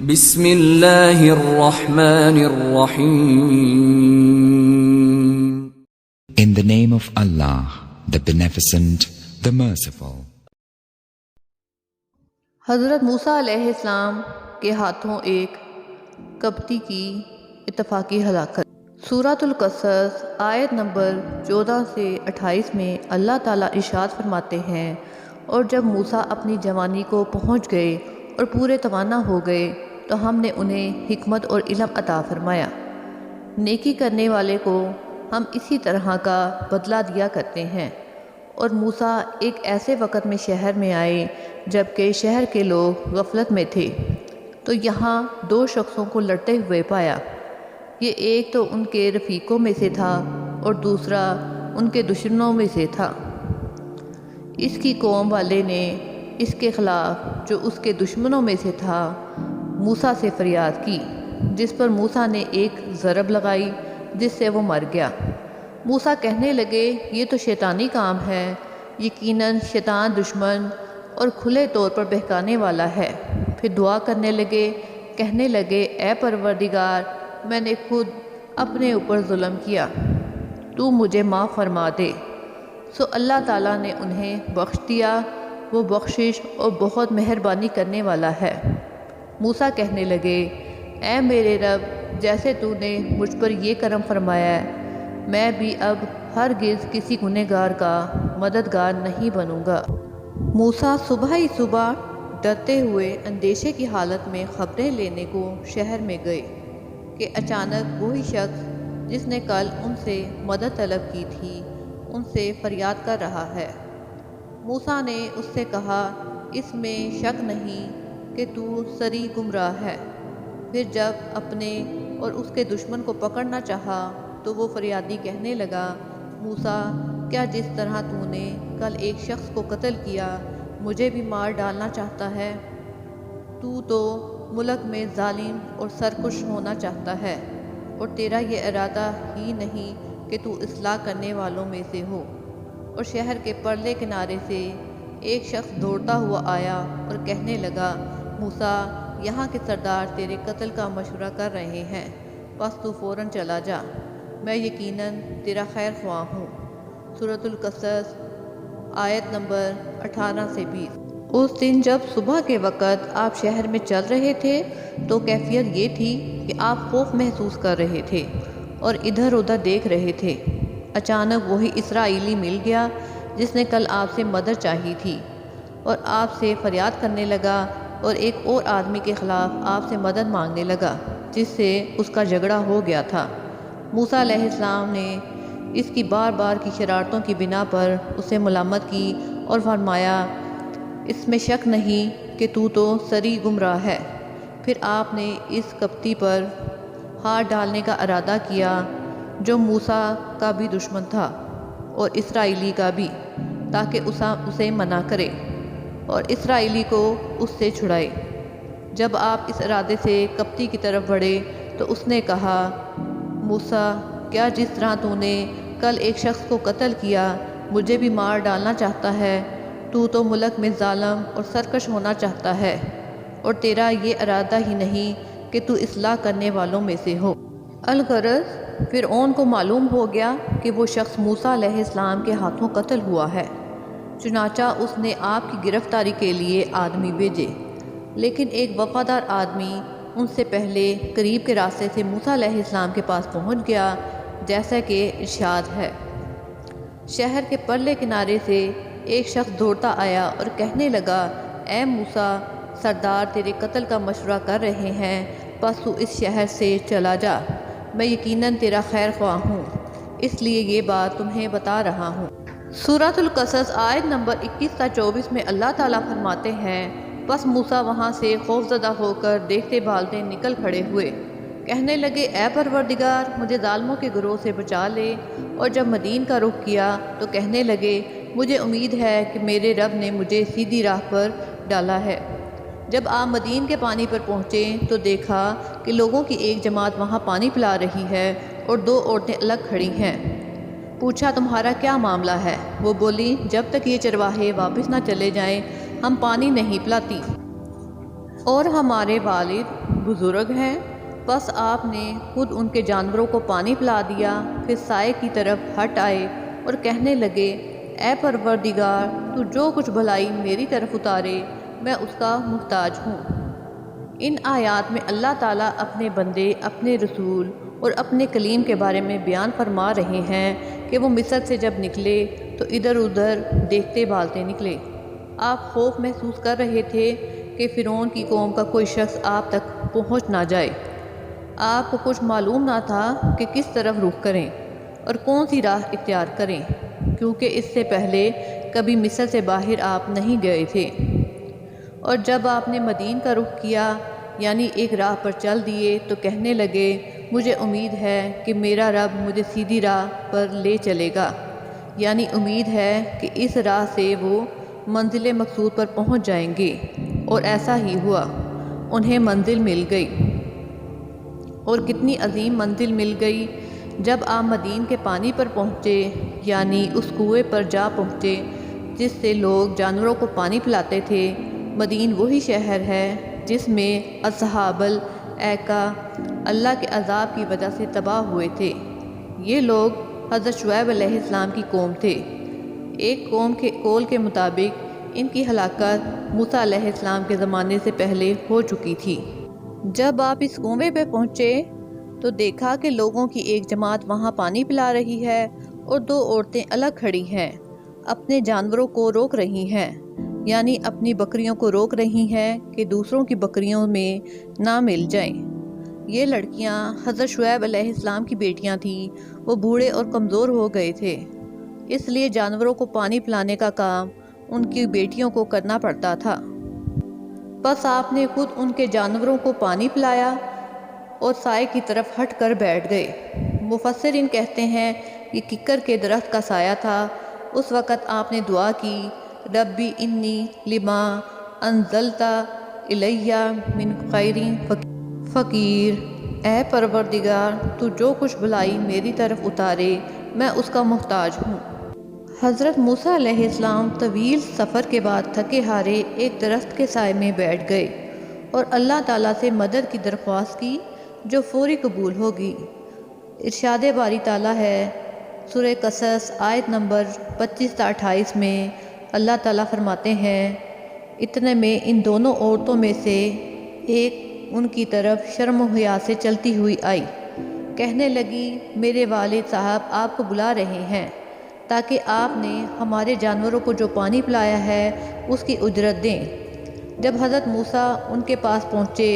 بسم اللہ الرحمن الرحیم. In the name of Allah, the Beneficent, the Merciful. حضرت موسیٰ علیہ السلام کے ہاتھوں ایک کبتی کی اتفاقی ہلاکت۔ سورۃ القصص آیت نمبر 14 سے 28 میں اللہ تعالیٰ ارشاد فرماتے ہیں، اور جب موسیٰ اپنی جوانی کو پہنچ گئے اور پورے توانا ہو گئے تو ہم نے انہیں حکمت اور علم عطا فرمایا۔ نیکی کرنے والے کو ہم اسی طرح کا بدلہ دیا کرتے ہیں۔ اور موسیٰ ایک ایسے وقت میں شہر میں آئے جبکہ شہر کے لوگ غفلت میں تھے، تو یہاں 2 شخصوں کو لڑتے ہوئے پایا۔ یہ ایک تو ان کے رفیقوں میں سے تھا اور دوسرا ان کے دشمنوں میں سے تھا۔ اس کی قوم والے نے اس کے خلاف جو اس کے دشمنوں میں سے تھا موسیٰ سے فریاد کی، جس پر موسیٰ نے ایک ضرب لگائی جس سے وہ مر گیا۔ موسیٰ کہنے لگے یہ تو شیطانی کام ہے، یقیناً شیطان دشمن اور کھلے طور پر بہکانے والا ہے۔ پھر دعا کرنے لگے، کہنے لگے اے پروردگار، میں نے خود اپنے اوپر ظلم کیا، تو مجھے معاف فرما دے۔ سو اللہ تعالیٰ نے انہیں بخش دیا، وہ بخشش اور بہت مہربانی کرنے والا ہے۔ موسیٰ کہنے لگے اے میرے رب، جیسے تو نے مجھ پر یہ کرم فرمایا ہے، میں بھی اب ہرگز کسی گنہگار کا مددگار نہیں بنوں گا۔ موسیٰ صبح ہی صبح ڈرتے ہوئے اندیشے کی حالت میں خبریں لینے کو شہر میں گئے کہ اچانک وہی شخص جس نے کل ان سے مدد طلب کی تھی ان سے فریاد کر رہا ہے۔ موسیٰ نے اس سے کہا اس میں شک نہیں کہ تو سری گمراہ ہے۔ پھر جب اپنے اور اس کے دشمن کو پکڑنا چاہا تو وہ فریادی کہنے لگا، موسیٰ، کیا جس طرح تو نے کل ایک شخص کو قتل کیا مجھے بھی مار ڈالنا چاہتا ہے؟ تو ملک میں ظالم اور سرکش ہونا چاہتا ہے، اور تیرا یہ ارادہ ہی نہیں کہ تو اصلاح کرنے والوں میں سے ہو۔ اور شہر کے پرلے کنارے سے ایک شخص دوڑتا ہوا آیا اور کہنے لگا، موسیٰ، یہاں کے سردار تیرے قتل کا مشورہ کر رہے ہیں، بس تو فوراً چلا جا، میں یقیناً تیرا خیر خواہ ہوں۔ سورۃ القصص آیت نمبر 18 سے 20۔ اس دن جب صبح کے وقت آپ شہر میں چل رہے تھے تو کیفیت یہ تھی کہ آپ خوف محسوس کر رہے تھے اور ادھر ادھر دیکھ رہے تھے۔ اچانک وہی اسرائیلی مل گیا جس نے کل آپ سے مدد چاہی تھی، اور آپ سے فریاد کرنے لگا، اور ایک اور آدمی کے خلاف آپ سے مدد مانگنے لگا جس سے اس کا جھگڑا ہو گیا تھا۔ موسیٰ علیہ السلام نے اس کی بار بار کی شرارتوں کی بنا پر اسے ملامت کی اور فرمایا، اس میں شک نہیں کہ تو سری گمراہ ہے۔ پھر آپ نے اس کپتی پر ہاتھ ڈالنے کا ارادہ کیا جو موسیٰ کا بھی دشمن تھا اور اسرائیلی کا بھی، تاکہ اسے منع کرے اور اسرائیلی کو اس سے چھڑائے۔ جب آپ اس ارادے سے کپتی کی طرف بڑھے تو اس نے کہا، موسیٰ، کیا جس طرح تو نے کل ایک شخص کو قتل کیا مجھے بھی مار ڈالنا چاہتا ہے؟ تو ملک میں ظالم اور سرکش ہونا چاہتا ہے، اور تیرا یہ ارادہ ہی نہیں کہ تو اصلاح کرنے والوں میں سے ہو۔ الغرض فرعون کو معلوم ہو گیا کہ وہ شخص موسیٰ علیہ السلام کے ہاتھوں قتل ہوا ہے، چنانچہ اس نے آپ کی گرفتاری کے لیے آدمی بھیجے، لیکن ایک وفادار آدمی ان سے پہلے قریب کے راستے سے موسیٰ علیہ السلام کے پاس پہنچ گیا، جیسا کہ ارشاد ہے۔ شہر کے پرلے کنارے سے ایک شخص دوڑتا آیا اور کہنے لگا، اے موسیٰ، سردار تیرے قتل کا مشورہ کر رہے ہیں، بس تو اس شہر سے چلا جا، میں یقیناً تیرا خیر خواہ ہوں، اس لیے یہ بات تمہیں بتا رہا ہوں۔ سورۃ القصص آیت نمبر 21 تا 24 میں اللہ تعالیٰ فرماتے ہیں، بس موسیٰ وہاں سے خوفزدہ ہو کر دیکھتے بھالتے نکل کھڑے ہوئے، کہنے لگے اے پروردگار، مجھے ظالموں کے گروہ سے بچا لے۔ اور جب مدین کا رخ کیا تو کہنے لگے، مجھے امید ہے کہ میرے رب نے مجھے سیدھی راہ پر ڈالا ہے۔ جب آپ مدین کے پانی پر پہنچے تو دیکھا کہ لوگوں کی ایک جماعت وہاں پانی پلا رہی ہے اور 2 عورتیں الگ کھڑی ہیں۔ پوچھا تمہارا کیا معاملہ ہے؟ وہ بولی، جب تک یہ چرواہے واپس نہ چلے جائیں ہم پانی نہیں پلاتی، اور ہمارے والد بزرگ ہیں۔ بس آپ نے خود ان کے جانوروں کو پانی پلا دیا، پھر سائے کی طرف ہٹ آئے اور کہنے لگے، اے پروردگار، تو جو کچھ بھلائی میری طرف اتارے میں اس کا محتاج ہوں۔ ان آیات میں اللہ تعالیٰ اپنے بندے، اپنے رسول اور اپنے کلیم کے بارے میں بیان فرما رہے ہیں کہ وہ مصر سے جب نکلے تو ادھر ادھر دیکھتے بھالتے نکلے۔ آپ خوف محسوس کر رہے تھے کہ فرعون کی قوم کا کوئی شخص آپ تک پہنچ نہ جائے۔ آپ کو کچھ معلوم نہ تھا کہ کس طرف رخ کریں اور کون سی راہ اختیار کریں، کیونکہ اس سے پہلے کبھی مصر سے باہر آپ نہیں گئے تھے۔ اور جب آپ نے مدین کا رخ کیا، یعنی ایک راہ پر چل دیے، تو کہنے لگے، مجھے امید ہے کہ میرا رب مجھے سیدھی راہ پر لے چلے گا، یعنی امید ہے کہ اس راہ سے وہ منزل مقصود پر پہنچ جائیں گے۔ اور ایسا ہی ہوا، انہیں منزل مل گئی، اور کتنی عظیم منزل مل گئی۔ جب آپ مدین کے پانی پر پہنچے، یعنی اس کنویں پر جا پہنچے جس سے لوگ جانوروں کو پانی پلاتے تھے۔ مدین وہی شہر ہے جس میں اصحاب الایکہ اللہ کے عذاب کی وجہ سے تباہ ہوئے تھے۔ یہ لوگ حضرت شعیب علیہ السلام کی قوم تھے۔ ایک قوم کے قول کے مطابق ان کی ہلاکت موسیٰ علیہ السلام کے زمانے سے پہلے ہو چکی تھی۔ جب آپ اس کنویں پہ پہنچے تو دیکھا کہ لوگوں کی ایک جماعت وہاں پانی پلا رہی ہے اور دو عورتیں الگ کھڑی ہیں، اپنے جانوروں کو روک رہی ہیں، یعنی اپنی بکریوں کو روک رہی ہیں کہ دوسروں کی بکریوں میں نہ مل جائیں۔ یہ لڑکیاں حضرت شعیب علیہ السلام کی بیٹیاں تھیں۔ وہ بوڑھے اور کمزور ہو گئے تھے، اس لیے جانوروں کو پانی پلانے کا کام ان کی بیٹیوں کو کرنا پڑتا تھا۔ بس آپ نے خود ان کے جانوروں کو پانی پلایا اور سائے کی طرف ہٹ کر بیٹھ گئے۔ مفسرین کہتے ہیں یہ ککر کے درخت کا سایہ تھا۔ اس وقت آپ نے دعا کی، ربی انی لما انزلت الیہ من خیر فقیر، اے پروردگار، تو جو کچھ بھلائی میری طرف اتارے میں اس کا محتاج ہوں۔ حضرت موسیٰ علیہ السلام طویل سفر کے بعد تھکے ہارے ایک درخت کے سائے میں بیٹھ گئے اور اللہ تعالیٰ سے مدد کی درخواست کی جو فوری قبول ہوگی۔ ارشاد باری تعالیٰ ہے، سورہ قصص آیت نمبر 25 تا 28 میں اللہ تعالیٰ فرماتے ہیں، اتنے میں ان دونوں عورتوں میں سے ایک ان کی طرف شرم و حیا سے چلتی ہوئی آئی، کہنے لگی، میرے والد صاحب آپ کو بلا رہے ہیں تاکہ آپ نے ہمارے جانوروں کو جو پانی پلایا ہے اس کی اجرت دیں۔ جب حضرت موسیٰ ان کے پاس پہنچے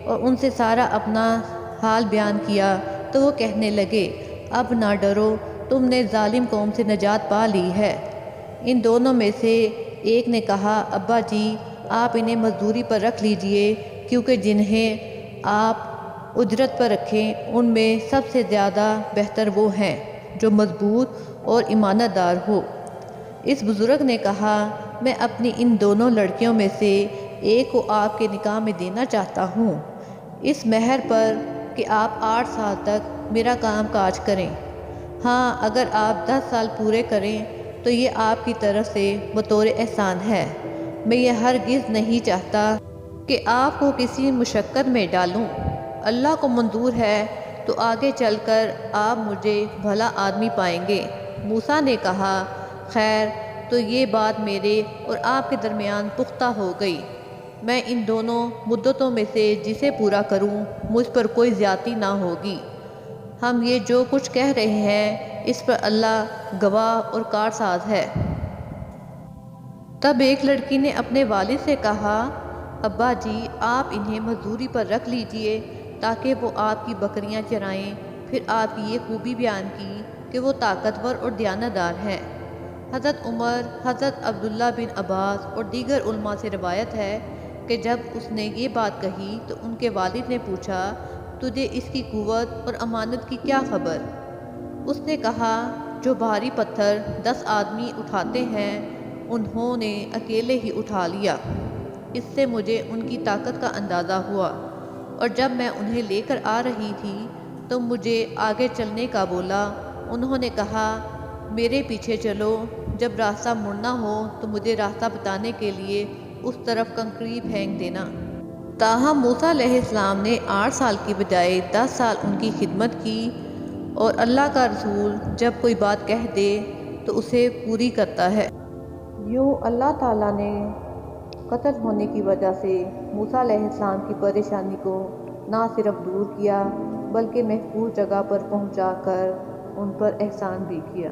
اور ان سے سارا اپنا حال بیان کیا تو وہ کہنے لگے، اب نہ ڈرو، تم نے ظالم قوم سے نجات پا لی ہے۔ ان دونوں میں سے ایک نے کہا، ابا جی آپ انہیں مزدوری پر رکھ لیجئے، کیونکہ جنہیں آپ اجرت پر رکھیں ان میں سب سے زیادہ بہتر وہ ہیں جو مضبوط اور ایمانت دار ہو۔ اس بزرگ نے کہا، میں اپنی ان دونوں لڑکیوں میں سے ایک کو آپ کے نکاح میں دینا چاہتا ہوں، اس مہر پر کہ آپ 8 سال تک میرا کام کاج کریں۔ ہاں، اگر آپ 10 سال پورے کریں تو یہ آپ کی طرف سے بطور احسان ہے۔ میں یہ ہرگز نہیں چاہتا کہ آپ کو کسی مشقت میں ڈالوں۔ اللہ کو منظور ہے تو آگے چل کر آپ مجھے بھلا آدمی پائیں گے۔ موسیٰ نے کہا، خیر، تو یہ بات میرے اور آپ کے درمیان پختہ ہو گئی۔ میں ان دونوں مدتوں میں سے جسے پورا کروں مجھ پر کوئی زیادتی نہ ہوگی۔ ہم یہ جو کچھ کہہ رہے ہیں اس پر اللہ گواہ اور کارساز ہے۔ تب ایک لڑکی نے اپنے والد سے کہا، ابا جی آپ انہیں مزدوری پر رکھ لیجئے تاکہ وہ آپ کی بکریاں چرائیں۔ پھر آپ کی یہ خوبی بیان کی کہ وہ طاقتور اور دیانتدار ہیں۔ حضرت عمر، حضرت عبداللہ بن عباس اور دیگر علماء سے روایت ہے کہ جب اس نے یہ بات کہی تو ان کے والد نے پوچھا، تجھے اس کی قوت اور امانت کی کیا خبر؟ اس نے کہا، جو بھاری پتھر 10 آدمی اٹھاتے ہیں انہوں نے اکیلے ہی اٹھا لیا۔ اس سے مجھے ان کی طاقت کا اندازہ ہوا، اور جب میں انہیں لے کر آ رہی تھی تو مجھے آگے چلنے کا بولا۔ انہوں نے کہا، میرے پیچھے چلو، جب راستہ مڑنا ہو تو مجھے راستہ بتانے کے لیے اس طرف کنکری پھینک دینا۔ تاہم موسیٰ علیہ السلام نے 8 سال کی بجائے 10 سال ان کی خدمت کی، اور اللہ کا رسول جب کوئی بات کہہ دے تو اسے پوری کرتا ہے۔ یوں اللہ تعالیٰ نے قتل ہونے کی وجہ سے موسیٰ علیہ السلام کی پریشانی کو نہ صرف دور کیا بلکہ محفوظ جگہ پر پہنچا کر ان پر احسان بھی کیا۔